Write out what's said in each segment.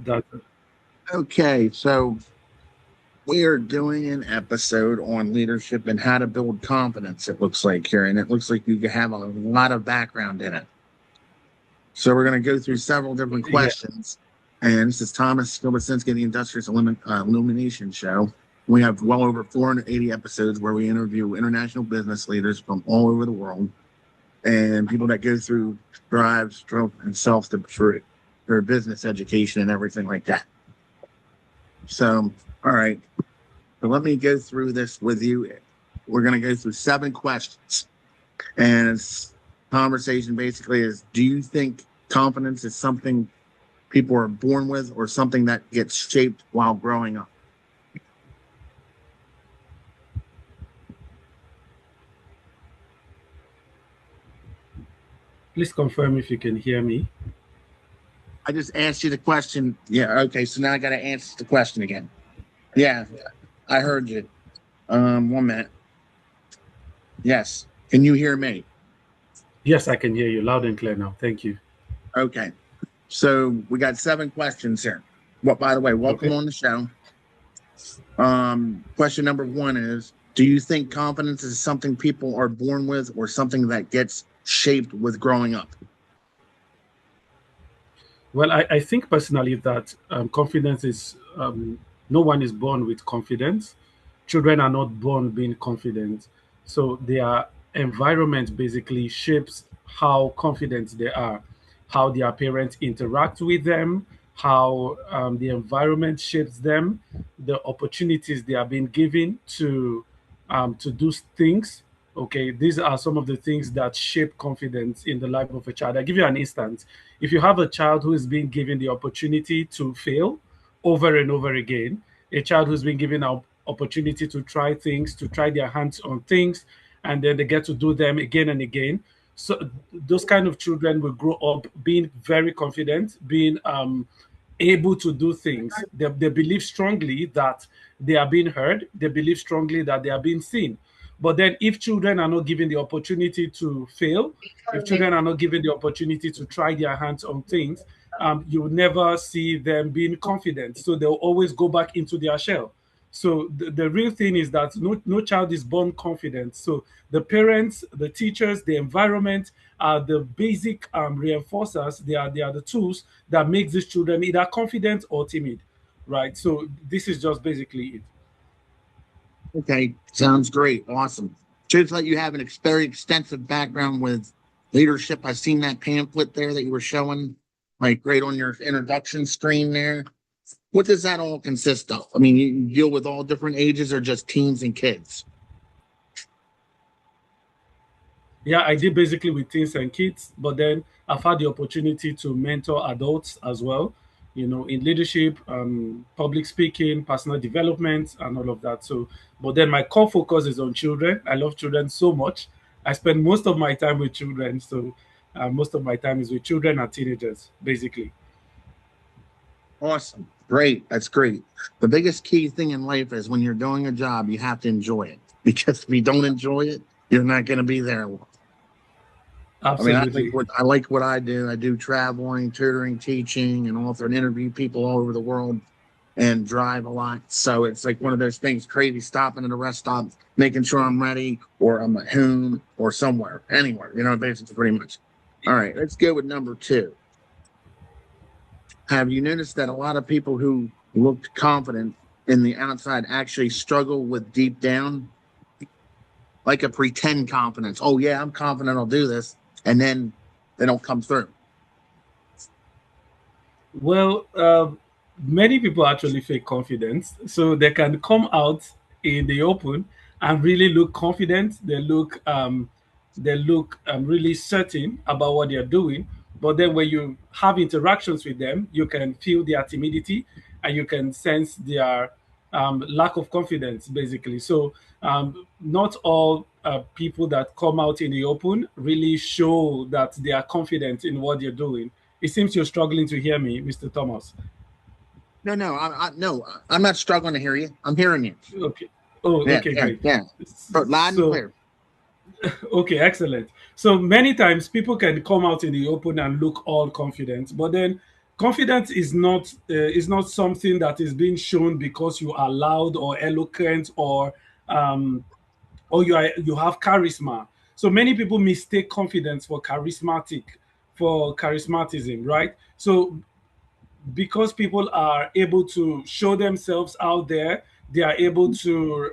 That Okay, so we are doing an episode on leadership and how to build confidence, it looks like here. And it looks like you have a lot of background in it. So we're going to go through several different yeah. questions. And this is Thomas Kielbasinski, the Industry Illumination Show. We have well over 480 episodes where we interview international business leaders from all over the world and people that go through drive, stroke, and self for business education and everything like that. So, all right. So let me go through this with you. We're going to go through 7 questions. And it's conversation basically is, do you think confidence is something people are born with or something that gets shaped while growing up? Please confirm if you can hear me. I just asked you the question. Yeah. Okay. So now I got to answer the question again. Yeah. I heard you. 1 minute. Yes. Can you hear me? Yes, I can hear you loud and clear now. Thank you. Okay. So we got 7 questions here. Well, by the way, welcome Okay. on the show. Question number 1 is, do you think confidence is something people are born with or something that gets shaped with growing up? Well, I think personally that confidence is no one is born with confidence. Children are not born being confident. So their environment basically shapes how confident they are, how their parents interact with them, how the environment shapes them, the opportunities they are being given to do things. Okay, these are some of the things that shape confidence in the life of a child. I give you an instance. If you have a child who is being given the opportunity to fail over and over again, a child who's been given an opportunity to try things, to try their hands on things, and then they get to do them again and again. So those kind of children will grow up being very confident, being able to do things. They believe strongly that they are being heard. They believe strongly that they are being seen. But then, if children are not given the opportunity to fail, if children are not given the opportunity to try their hands on things, you will never see them being confident. So they'll always go back into their shell. So the real thing is that no child is born confident. So the parents, the teachers, the environment are the basic reinforcers. They are the tools that makes these children either confident or timid, right? So this is just basically it. Okay, sounds great. Awesome. Shows like you have an very extensive background with leadership. I've seen that pamphlet there that you were showing, like right on your introduction screen there. What does that all consist of? I mean, you deal with all different ages or just teens and kids? Yeah, I did basically with teens and kids, but then I've had the opportunity to mentor adults as well, in leadership, public speaking, personal development, and all of that. So, but then my core focus is on children. I love children so much. I spend most of my time with children. So, most of my time is with children and teenagers, basically. Awesome. Great. That's great. The biggest key thing in life is when you're doing a job, you have to enjoy it because if you don't enjoy it, you're not going to be there. I mean, Absolutely. I like what I do. I do traveling, tutoring, teaching, and author and interview people all over the world and drive a lot. So it's like one of those things crazy stopping at a rest stop, making sure I'm ready or I'm at home or somewhere, anywhere, basically pretty much. All right, let's go with number 2. Have you noticed that a lot of people who looked confident in the outside actually struggle with deep down, like a pretend confidence? Oh, yeah, I'm confident I'll do this. And then they don't come through. Well, many people actually fake confidence, so they can come out in the open and really look confident. They look really certain about what they're doing. But then when you have interactions with them, you can feel their timidity and you can sense their lack of confidence, basically. So not all people that come out in the open really show that they are confident in what they're doing. It seems you're struggling to hear me, Mr. Thomas. No, no, no, I'm not struggling to hear you. I'm hearing you. Okay. Oh, Yeah, okay, yeah, great. yeah. But loud and So, clear. okay, excellent. So many times people can come out in the open and look all confident, but then Confidence is not something that is being shown because you are loud or eloquent um, or you have charisma. So many people mistake confidence for charismatism, right? So because people are able to show themselves out there, they are able to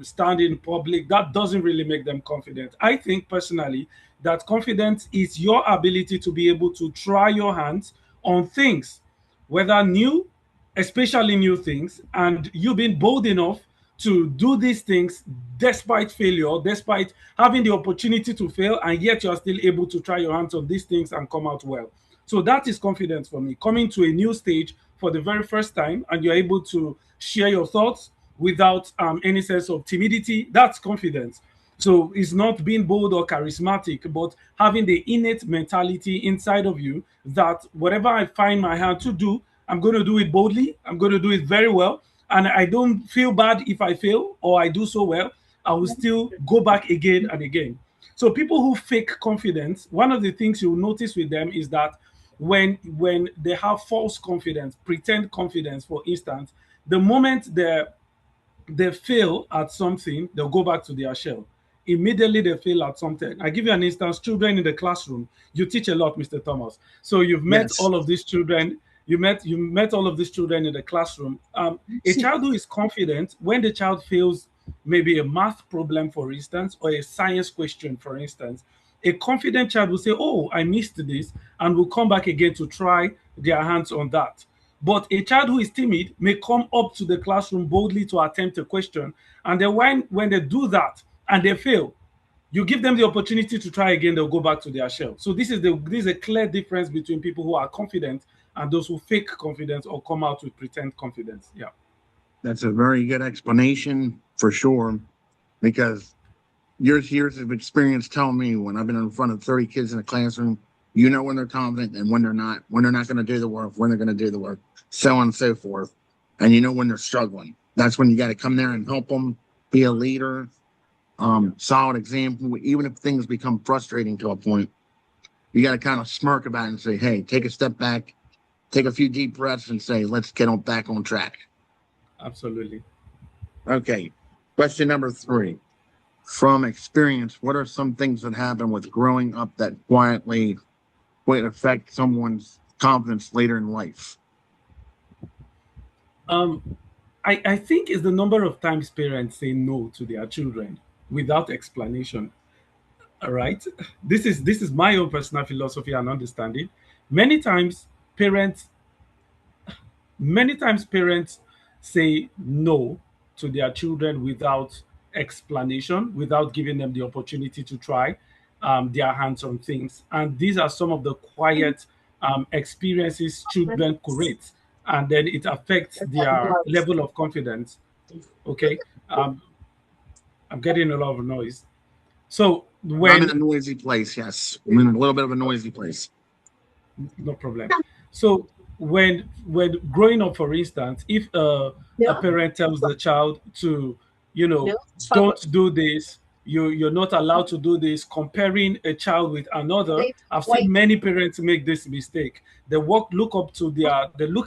stand in public, that doesn't really make them confident. I think personally that confidence is your ability to be able to try your hands on things, whether new, especially new things, and you being bold enough to do these things despite failure, despite having the opportunity to fail, and yet you're still able to try your hands on these things and come out well. So that is confidence for me. Coming to a new stage for the very first time and you're able to share your thoughts without any sense of timidity, that's confidence. So it's not being bold or charismatic, but having the innate mentality inside of you that whatever I find my hand to do, I'm going to do it boldly. I'm going to do it very well. And I don't feel bad if I fail or I do so well. I will still go back again and again. So people who fake confidence, one of the things you'll notice with them is that when they have false confidence, pretend confidence, for instance, the moment they fail at something, they'll go back to their shell. Immediately they fail at something. I give you an instance: children in the classroom. You teach a lot, Mr. Thomas. So you've met Yes. all of these children. You met all of these children in the classroom. A child who is confident, when the child fails maybe a math problem, for instance, or a science question, for instance, a confident child will say, "Oh, I missed this," and will come back again to try their hands on that. But a child who is timid may come up to the classroom boldly to attempt a question. And then when they do that and they fail, you give them the opportunity to try again, they'll go back to their shell. So this is a clear difference between people who are confident and those who fake confidence or come out with pretend confidence. Yeah. That's a very good explanation for sure, because years of experience tell me when I've been in front of 30 kids in a classroom, you know when they're confident and when they're not going to do the work, when they're going to do the work, so on and so forth. And you know when they're struggling. That's when you got to come there and help them be a leader, Yeah. solid example. Even if things become frustrating to a point, you got to kind of smirk about it and say, hey, take a step back, take a few deep breaths and say, let's get on back on track. Absolutely. Okay. Question number 3. From experience, what are some things that happen with growing up that quietly would affect someone's confidence later in life? Um, I think it's the number of times parents say no to their children without explanation. All right. This is my own personal philosophy and understanding. Many times parents many times parents say no to their children without explanation, without giving them the opportunity to try their hands on things. And these are some of the quiet experiences children create, and then it affects their level of confidence. Okay. I'm getting a lot of noise. So I'm in when a noisy place. Yes. I'm in a little bit of a noisy place. no problem. So when growing up, for instance, if a parent tells the child to, don't do this, you're not allowed to do this, comparing a child with another. I've seen many parents make this mistake. They look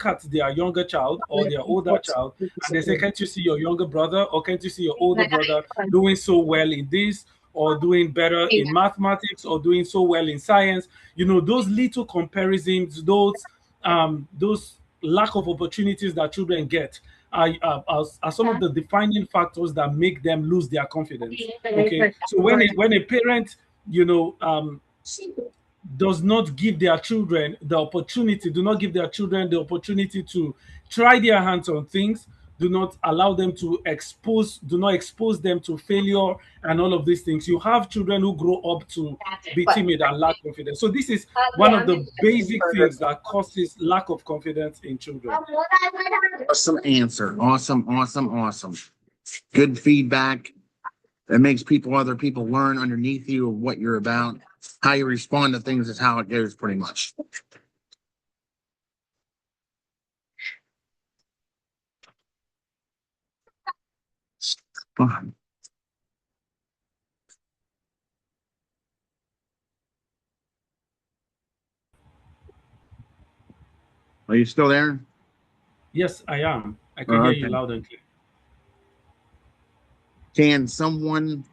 at their younger child or their older child, and they say, "Can't you see your younger brother, or can't you see your older brother doing so well in this, or doing better in mathematics, or doing so well in science?" Those little comparisons, those lack of opportunities that children get are some of the defining factors that make them lose their confidence. Okay, so when a parent, you know um, does not give their children the opportunity, do not give their children the opportunity to try their hands on things, do not expose them to failure and all of these things. You have children who grow up to be timid and lack confidence. So this is one of the basic things that causes lack of confidence in children. Awesome answer. Awesome, awesome, awesome. Good feedback. That makes other people learn underneath you of what you're about. How you respond to things is how it goes, pretty much. Fun. Are you still there? Yes, I am. I can hear you Okay. loud and clear. Can someone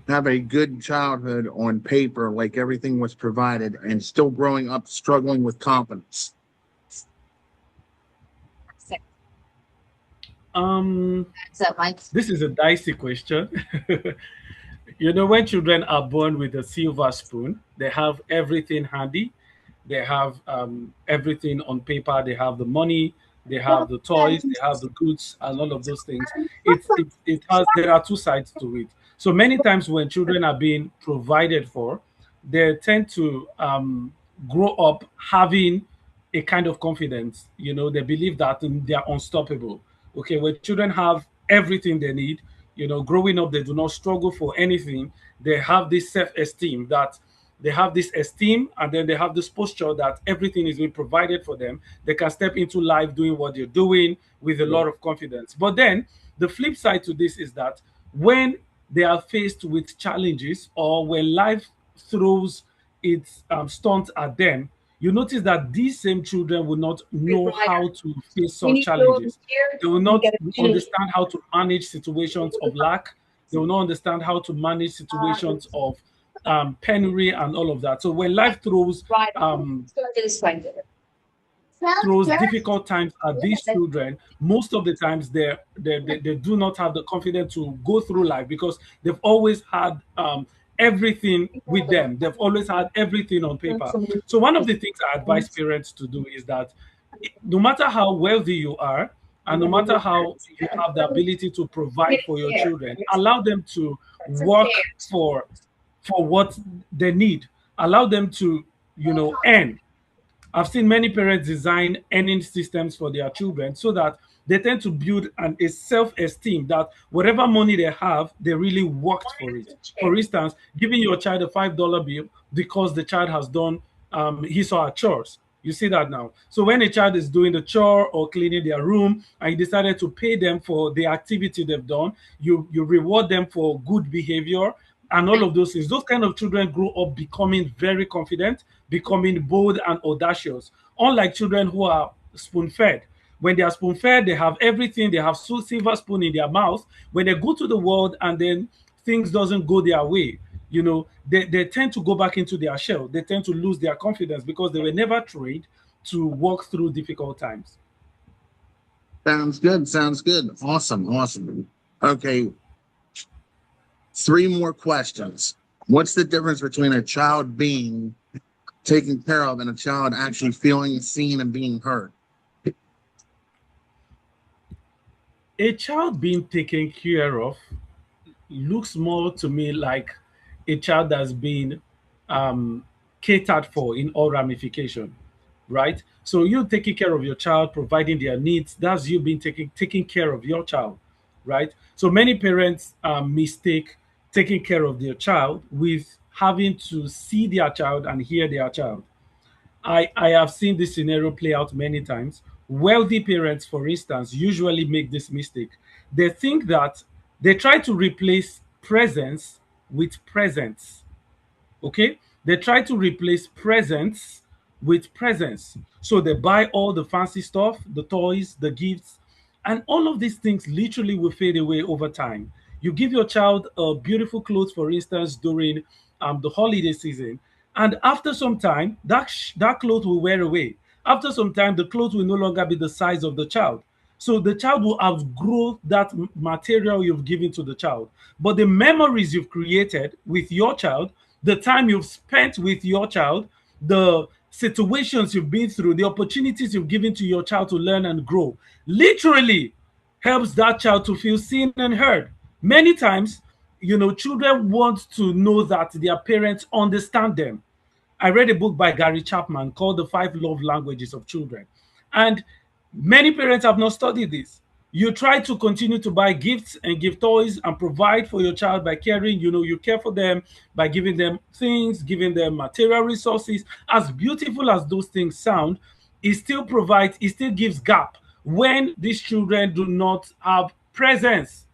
have a good childhood on paper, like everything was provided, and still growing up struggling with confidence? Um, So, Mike. this is a dicey question. When children are born with a silver spoon, they have everything handy. They have everything on paper. They have the money. They have the toys. They have the goods, and all of those things. It has. There are two sides to it. So many times when children are being provided for, they tend to grow up having a kind of confidence. They believe that they are unstoppable. Okay, when children have everything they need, growing up, they do not struggle for anything. They have this self-esteem that they have this esteem, and then they have this posture that everything is being provided for them. They can step into life doing what they're doing with a lot of confidence. But then the flip side to this is that when they are faced with challenges, or when life throws its stunts at them, you notice that these same children will not know how to face such challenges. They will not understand how to manage situations of lack. They will not understand how to manage situations of penury and all of that. So when life throws difficult times at these children, most of the times they do not have the confidence to go through life, because they've always had everything with them. They've always had everything on paper. So one of the things I advise parents to do is that no matter how wealthy you are, and no matter how you have the ability to provide for your children, allow them to work for what they need. Allow them to, earn. I've seen many parents design earning systems for their children so that they tend to build a self-esteem that whatever money they have, they really worked for it. For instance, giving your child a $5 bill because the child has done his or her chores. You see that now. So when a child is doing the chore or cleaning their room, and you decided to pay them for the activity they've done, you reward them for good behavior and all of those things. Those kind of children grow up becoming very confident, becoming bold and audacious. Unlike children who are spoon fed. When they are spoon fed, they have everything. They have silver spoon in their mouth. When they go to the world and then things doesn't go their way, they tend to go back into their shell. They tend to lose their confidence because they were never trained to walk through difficult times. Sounds good. Sounds good. Awesome. Awesome. Okay. Three more questions. What's the difference between a child being taken care of and a child actually feeling seen and being heard? A child being taken care of looks more to me like a child that's been um, catered for in all ramification, right? So you taking care of your child, providing their needs, that's you being taking care of your child, right? So many parents mistake taking care of their child with having to see their child and hear their child. I have seen this scenario play out many times. Wealthy parents, for instance, usually make this mistake. They think that they try to replace presence with presence. Okay, they try to replace presence with presence, so they buy all the fancy stuff, the toys, the gifts, and all of these things literally will fade away over time. You give your child a beautiful clothes, for instance, during the holiday season, and after some time that cloth will wear away. After some time the clothes will no longer be the size of the child, so the child will outgrow that material you've given to the child. But the memories you've created with your child, the time you've spent with your child, the situations you've been through, the opportunities you've given to your child to learn and grow, literally helps that child to feel seen and heard. Many times, children want to know that their parents understand them. I read a book by Gary Chapman called The Five Love Languages of Children. And many parents have not studied this. You try to continue to buy gifts and give toys and provide for your child by caring. You care for them by giving them things, giving them material resources. As beautiful as those things sound, it still gives gap when these children do not have presence.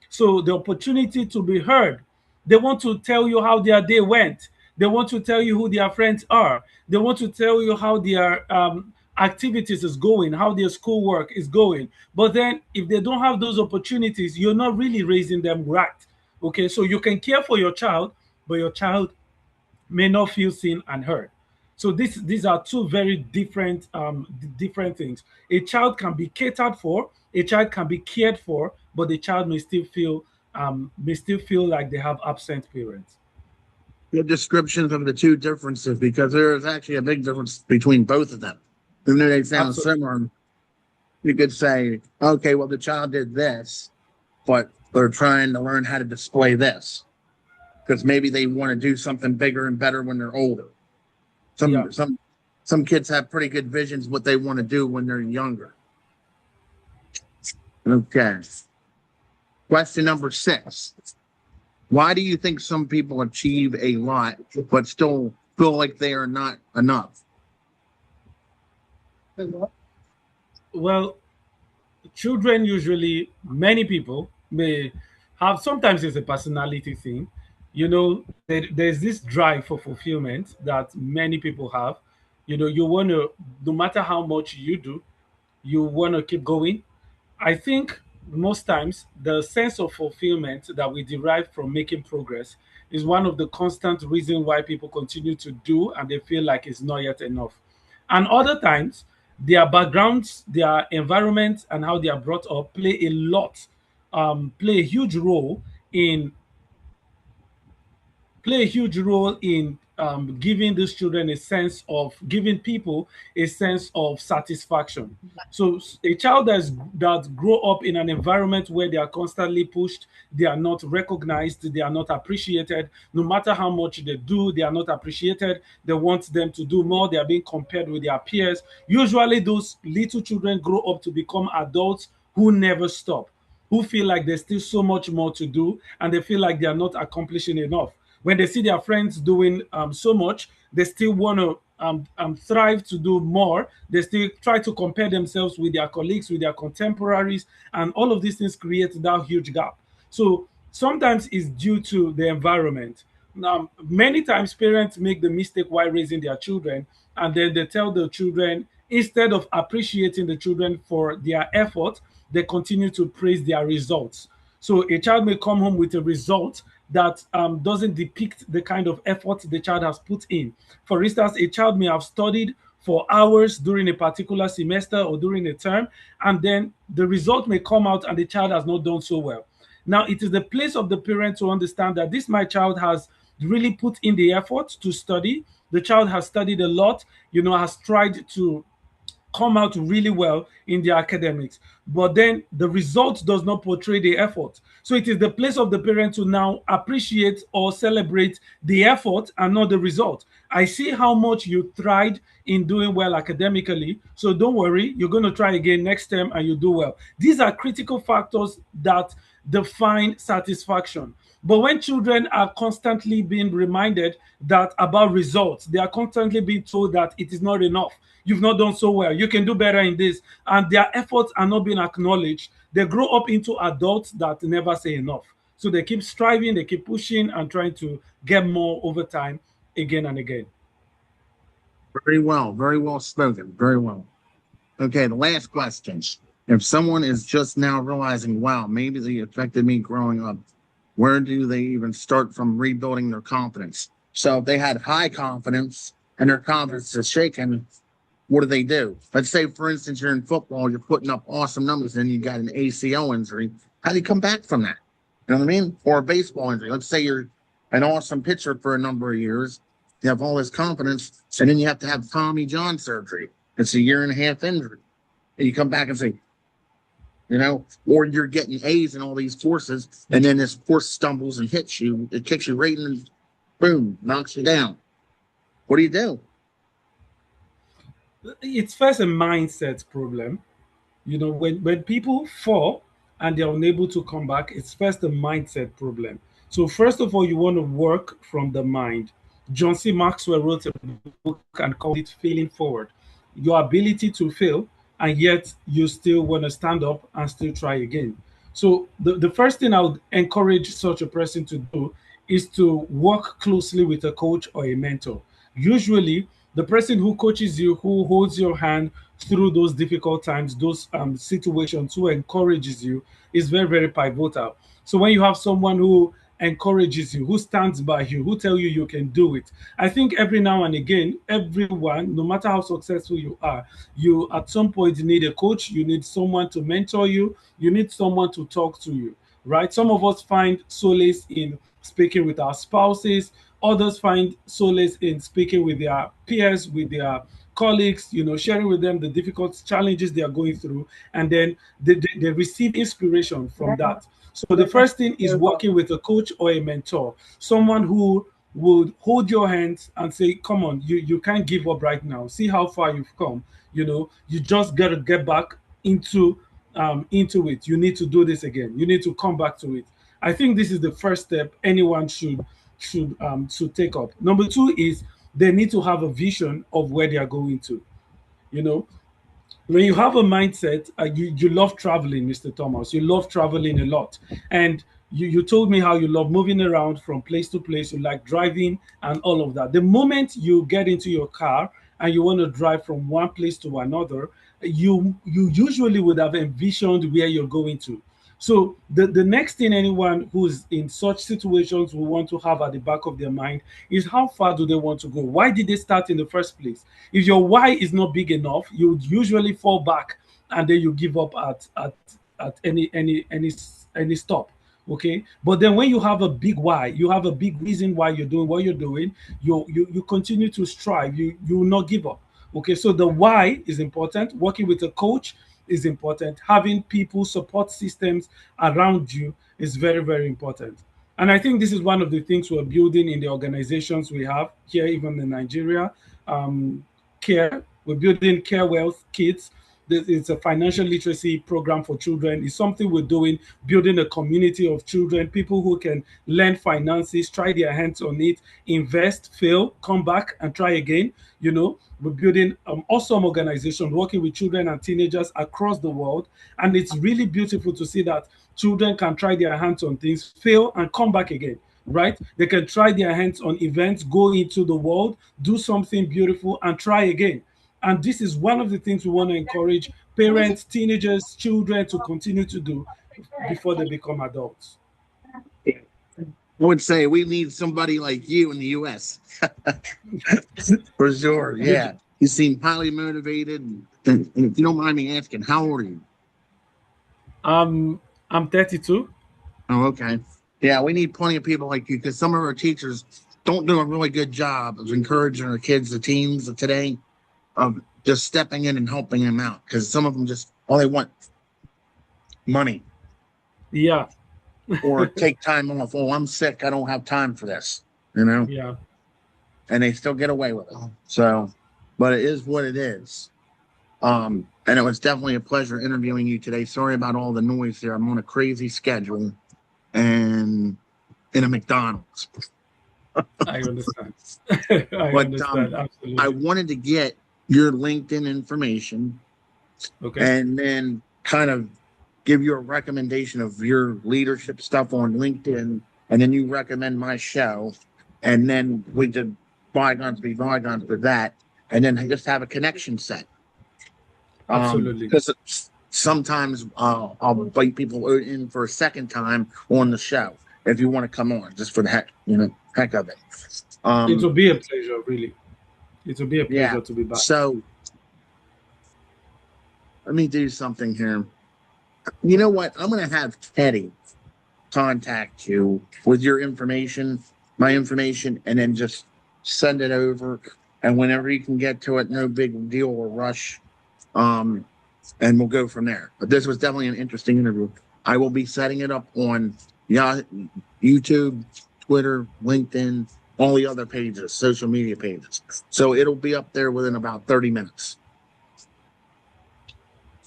So the opportunity to be heard. They want to tell you how their day went. They want to tell you who their friends are. They want to tell you how their activities is going, how their schoolwork is going. But then if they don't have those opportunities, you're not really raising them right. Okay, so you can care for your child, but your child may not feel seen and heard. So these are two very different different things. A child can be catered for, a child can be cared for, but the child may still feel like they have absent parents. Good descriptions of the two differences, because there is actually a big difference between both of them. Even though they sound Absolutely. similar, you could say, okay, well, the child did this, but they're trying to learn how to display this because maybe they want to do something bigger and better when they're older. Yeah. Some kids have pretty good visions what they want to do when they're younger. Okay. Question number 6. Why do you think some people achieve a lot but still feel like they are not enough? Well, children usually, many people may have, sometimes it's a personality thing. There's this drive for fulfillment that many people have. You want to, no matter how much you do, you want to keep going. I think most times the sense of fulfillment that we derive from making progress is one of the constant reasons why people continue to do, and they feel like it's not yet enough. And other times, their backgrounds, their environment, and how they are brought up play a huge role in giving these children a sense of giving people a sense of satisfaction. So a child that grow up in an environment where they are constantly pushed, they are not recognized, they are not appreciated. No matter how much they do, they are not appreciated. They want them to do more. They are being compared with their peers. Usually, those little children grow up to become adults who never stop, who feel like there's still so much more to do, and they feel like they are not accomplishing enough. When they see their friends doing so much, they still want to thrive to do more. They still try to compare themselves with their colleagues, with their contemporaries, and all of these things create that huge gap. So sometimes it's due to the environment. Now, many times parents make the mistake while raising their children, and then they tell the children, instead of appreciating the children for their effort, they continue to praise their results. So a child may come home with a result that doesn't depict the kind of effort the child has put in. For instance, a child may have studied for hours during a particular semester or during a term, and then the result may come out and the child has not done so well. Now, it is the place of the parent to understand that this my child has really put in the effort to study. The child has studied a lot, has tried to come out really well in the academics, but then the result does not portray the effort. So it is the place of the parent to now appreciate or celebrate the effort and not the result. I see how much you tried in doing well academically, so don't worry, you're going to try again next term and you do well. These are critical factors that define satisfaction. But when children are constantly being reminded that about results, they are constantly being told that it is not enough. You've not done so well. You can do better in this. And their efforts are not being acknowledged. They grow up into adults that never say enough. So they keep striving, they keep pushing and trying to get more over time again and again. Very well spoken. Very well. Okay, the last question. If someone is just now realizing, wow, maybe they affected me growing up, where do they even start from rebuilding their confidence? So if they had high confidence and their confidence is shaken, what do they do? Let's say, for instance, you're in football, you're putting up awesome numbers, and you got an ACL injury. How do you come back from that? You know what I mean? Or a baseball injury. Let's say you're an awesome pitcher for a number of years. You have all this confidence, and then you have to have Tommy John surgery. It's a 1.5 year injury. And you come back and say, or you're getting A's in all these courses, and then this course stumbles and hits you. It kicks you right in, and boom, knocks you down. What do you do? It's first a mindset problem. When people fall and they're unable to come back, it's first a mindset problem. So first of all, you want to work from the mind. John C. Maxwell wrote a book and called it Failing Forward. Your ability to fail, and yet you still want to stand up and still try again. So the first thing I would encourage such a person to do is to work closely with a coach or a mentor. Usually, The person who coaches you, who holds your hand through those difficult times, those situations, who encourages you, is very, very pivotal. So when you have someone who encourages you, who stands by you, who tell you you can do it, I think every now and again, everyone, no matter how successful you are, you at some point need a coach, you need someone to mentor you, you need someone to talk to you, right? Some of us find solace in speaking with our spouses, others find solace in speaking with their peers, with their colleagues, sharing with them the difficult challenges they are going through, and then they receive inspiration from that. So the first thing is working with a coach or a mentor, someone who would hold your hands and say, come on, you can't give up right now. See how far you've come. You just gotta get back into it. You need to do this again. You need to come back to it. I think this is the first step anyone should take up. Number two is they need to have a vision of where they are going to. You know, when you have a mindset, you love traveling, Mr. Thomas. You love traveling a lot, and you told me how you love moving around from place to place. You like driving and all of that. The moment you get into your car and you want to drive from one place to another, you usually would have envisioned where you're going to. So the next thing anyone who's in such situations will want to have at the back of their mind is how far do they want to go? Why did they start in the first place? If your why is not big enough, you would usually fall back and then you give up at any stop. Okay, but then when you have a big why, you have a big reason why you're doing what you're doing. You continue to strive. You will not give up. Okay, so the why is important. Working with a coach is important. Having people support systems around you is very, very important. And I think this is one of the things we're building in the organizations we have here, even in Nigeria. Care, we're building Care Wealth Kids. It's a financial literacy program for children. It's something we're doing, building a community of children, people who can learn finances, try their hands on it, invest, fail, come back and try again. We're building awesome organization working with children and teenagers across the world. And it's really beautiful to see that children can try their hands on things, fail, and come back again, right? They can try their hands on events, go into the world, do something beautiful, and try again. And this is one of the things we want to encourage parents, teenagers, children to continue to do before they become adults. I would say we need somebody like you in the U.S. For sure. Yeah. You seem highly motivated. And if you don't mind me asking, how old are you? I'm 32. Oh, okay. Yeah, we need plenty of people like you because some of our teachers don't do a really good job of encouraging our kids, the teens of today, of just stepping in and helping them out because some of them just all they want money. Yeah. Or take time off. Oh, I'm sick. I don't have time for this. Yeah. And they still get away with it. So, but it is what it is. And it was definitely a pleasure interviewing you today. Sorry about all the noise there. I'm on a crazy schedule and in a McDonald's. I understand. Understand. Absolutely. I wanted to get your LinkedIn information, okay, and then kind of give you a recommendation of your leadership stuff on LinkedIn, and then you recommend my show, and then we did bygones be bygones with that, and then just have a connection set. Absolutely. Because sometimes I'll invite people in for a second time on the show if you want to come on, just for the heck of it. It will be a pleasure, really. It will be a pleasure to be back. So let me do something here. You know what? I'm going to have Teddy contact you with your information, my information, and then just send it over. And whenever you can get to it, no big deal or rush. And we'll go from there. But this was definitely an interesting interview. I will be setting it up on YouTube, Twitter, LinkedIn, all the other pages, social media pages. So it'll be up there within about 30 minutes.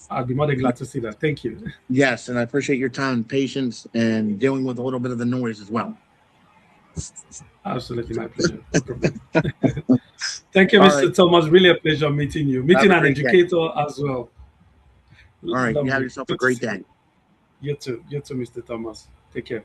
I'll be more than glad to see that. Thank you. Yes, and I appreciate your time and patience and dealing with a little bit of the noise as well. Absolutely, my pleasure. Thank you, Mr. Right. Thomas. Really a pleasure meeting you. Meeting an educator as well. All right, you have yourself a great day. You too, Mr. Thomas. Take care.